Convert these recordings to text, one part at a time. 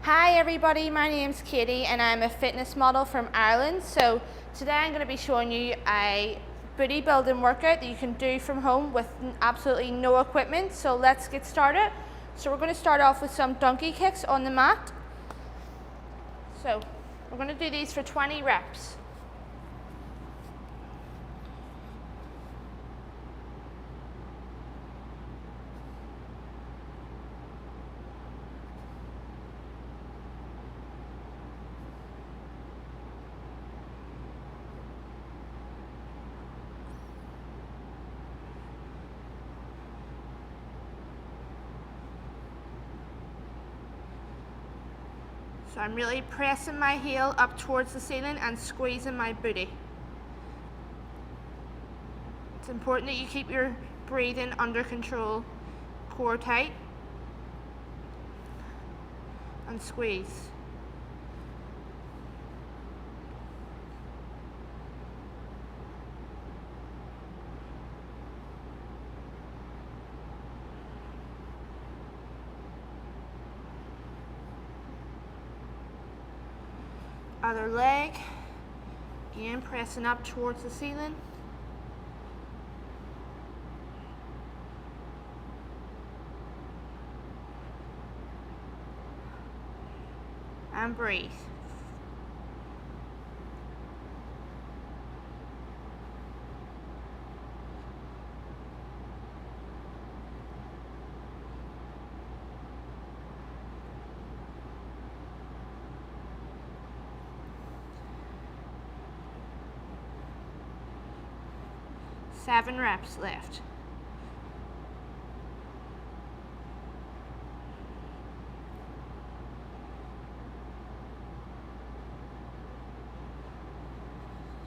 Hi everybody, my name's Katie and I'm a fitness model from Ireland. So today I'm going to be showing you a booty building workout that you can do from home with absolutely no equipment. So let's get started. So we're going to start off with some donkey kicks on the mat. So we're going to do these for 20 reps. So I'm really pressing my heel up towards the ceiling and squeezing my booty. It's important that you keep your breathing under control. Core tight and squeeze. Other leg, again pressing up towards the ceiling. And breathe. Seven reps left.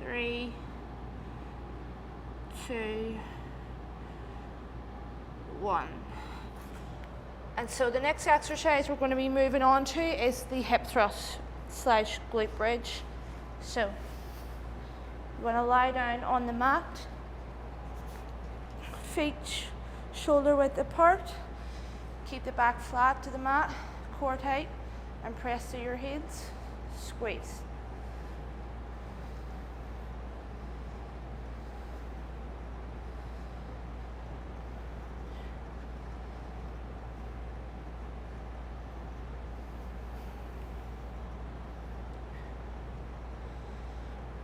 Three, two, one. And so the next exercise we're going to be moving on to is the hip thrust slash glute bridge. So you're going to lie down on the mat, feet shoulder width apart, keep the back flat to the mat, core tight, and press to your heels, squeeze.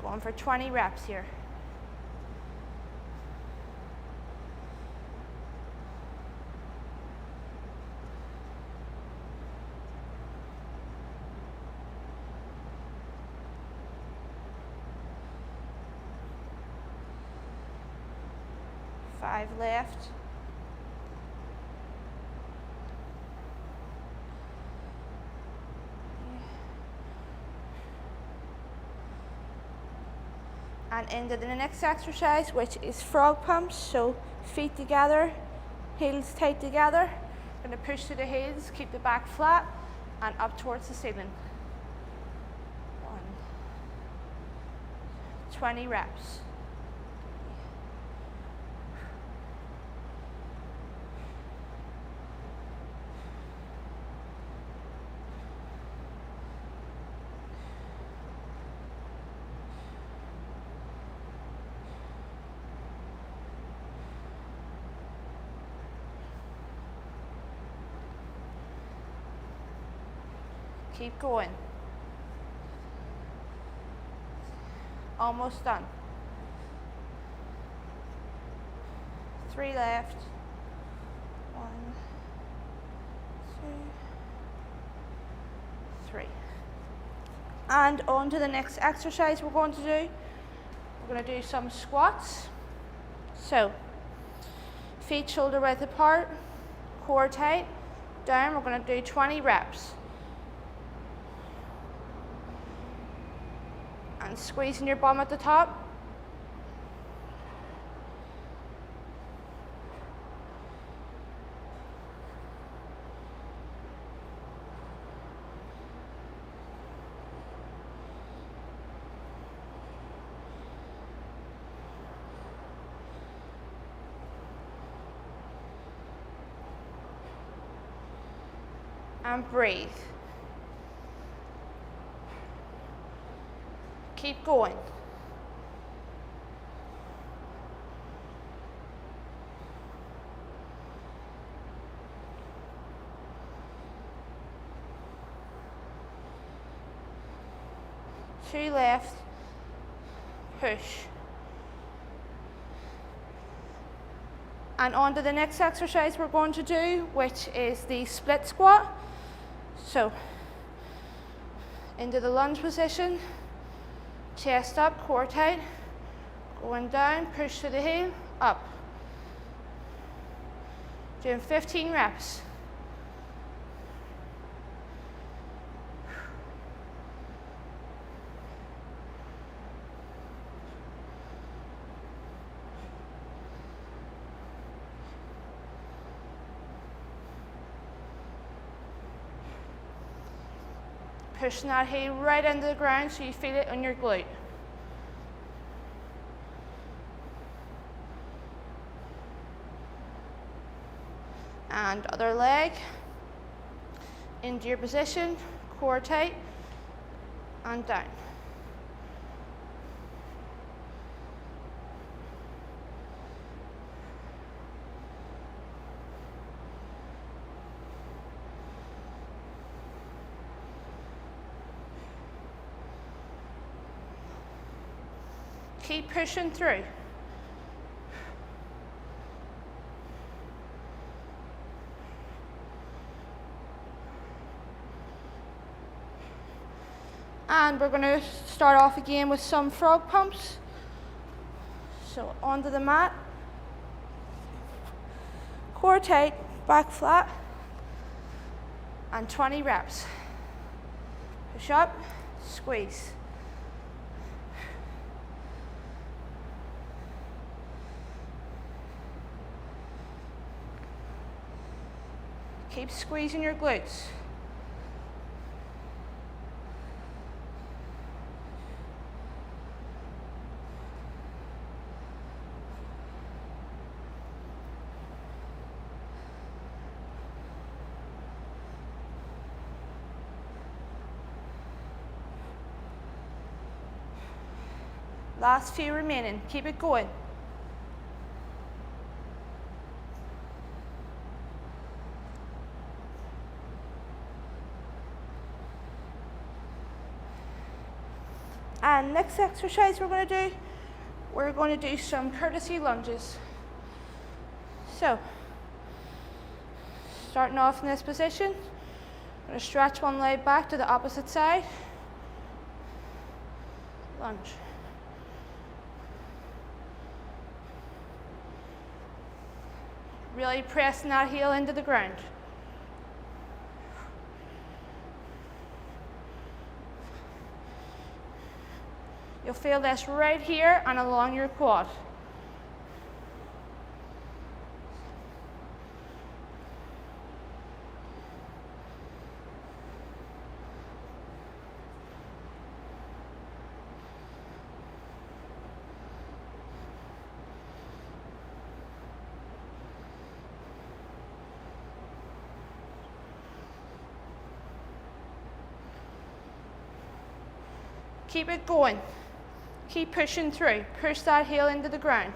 Going for 20 reps here. Five left. And into the next exercise, which is frog pumps. So feet together, heels tight together. Going to push to the heels, keep the back flat, and up towards the ceiling. 20 reps. Keep going. Almost done. 3 left. 1, 2, 3. And on to the next exercise we're going to do. We're going to do some squats. So, feet shoulder width apart, core tight, down. We're going to do 20 reps. And squeezing your bum at the top. And breathe. Keep going. Two left, push. And on to the next exercise we're going to do, which is the split squat. So, into the lunge position, chest up, core tight, going down, push to the heel, up. Doing 15 reps. Pushing that heel right into the ground so you feel it on your glute. And other leg, into your position, core tight, and down. Keep pushing through. And we're going to start off again with some frog pumps. So onto the mat. Core tight, back flat. And 20 reps. Push up, squeeze. Keep squeezing your glutes. Last few remaining. Keep it going. And next exercise we're going to do some courtesy lunges. So, starting off in this position, I'm going to stretch one leg back to the opposite side, lunge. Really pressing that heel into the ground. You'll feel this right here and along your quad. Keep it going. Keep pushing through. Push that heel into the ground.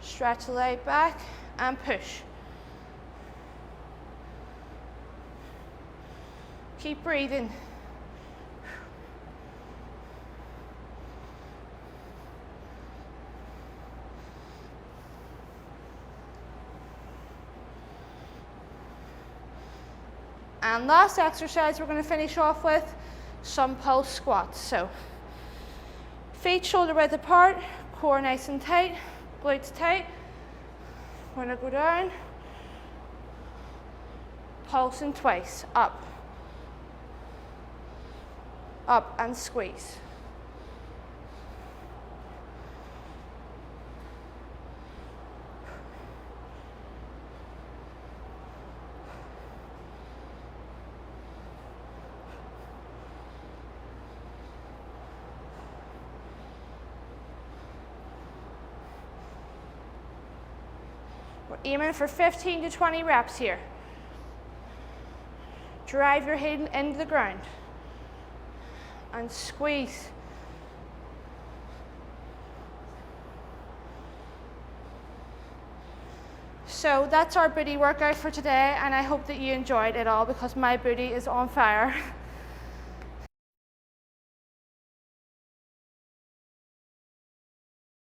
Stretch the leg back and push. Keep breathing. And last exercise we're going to finish off with some pulse squats. So, feet shoulder width apart, core nice and tight, glutes tight. We're going to go down, pulsing twice, up, up and squeeze. We're aiming for 15 to 20 reps here. Drive your heel into the ground. and squeeze. So that's our booty workout for today, and I hope that you enjoyed it all because my booty is on fire.